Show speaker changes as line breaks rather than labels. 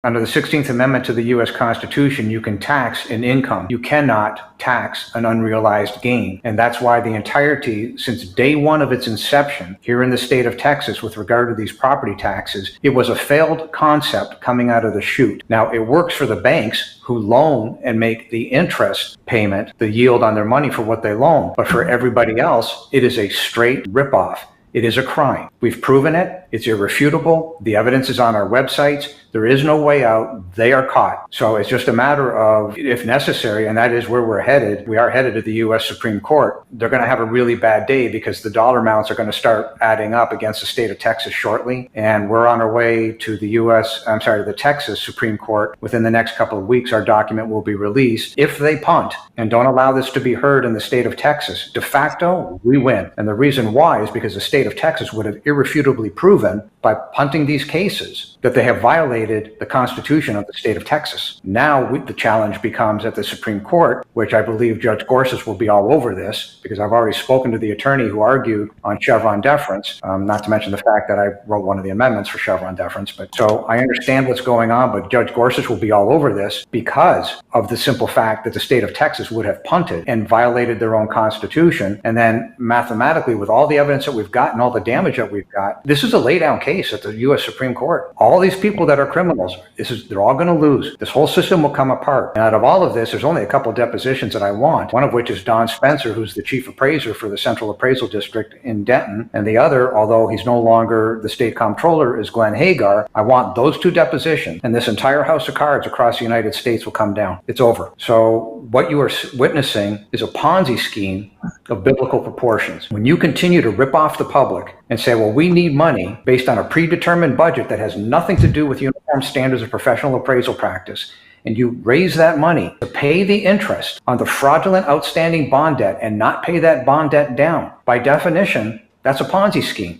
Under the 16th Amendment to the U.S. Constitution, you can tax an income. You cannot tax an unrealized gain. And that's why the entirety, since day one of its inception here in the state of Texas with regard to these property taxes, it was a failed concept coming out of the chute. Now, it works for the banks who loan and make the interest payment, the yield on their money for what they loan. But for everybody else, it is a straight ripoff. It is a crime. We've proven it. It's irrefutable. The evidence is on our websites. There is no way out. They are caught. So it's just a matter of, if necessary, and that is where we're headed. We are headed to the U.S. Supreme Court. They're going to have a really bad day because the dollar amounts are going to start adding up against the state of Texas shortly. And we're on our way to the Texas Supreme Court. Within the next couple of weeks, our document will be released. If they punt and don't allow this to be heard in the state of Texas, de facto, we win. And the reason why is because the state of Texas would have irrefutably proven by punting these cases that they have violated the Constitution of the state of Texas. Now the challenge becomes at the Supreme Court, which I believe Judge Gorsuch will be all over this, because I've already spoken to the attorney who argued on Chevron deference, not to mention the fact that I wrote one of the amendments for Chevron deference. But so I understand what's going on, but Judge Gorsuch will be all over this because of the simple fact that the state of Texas would have punted and violated their own Constitution. And then mathematically, with all the evidence that we've got and all the damage that we've got, this is a lay down case at the U.S. Supreme Court. All these people that are criminals, they're all going to lose. This whole system will come apart. And out of all of this, there's only a couple of depositions that I want, one of which is Don Spencer, who's the chief appraiser for the Central Appraisal District in Denton. And the other, although he's no longer the state comptroller, is Glenn Hagar. I want those two depositions, and this entire house of cards across the United States will come down. It's over. So what you are witnessing is a Ponzi scheme of biblical proportions. When you continue to rip off the public and say, well, we need money based on a predetermined budget that has nothing to do with uniform standards of professional appraisal practice, and you raise that money to pay the interest on the fraudulent outstanding bond debt and not pay that bond debt down, by definition, that's a Ponzi scheme.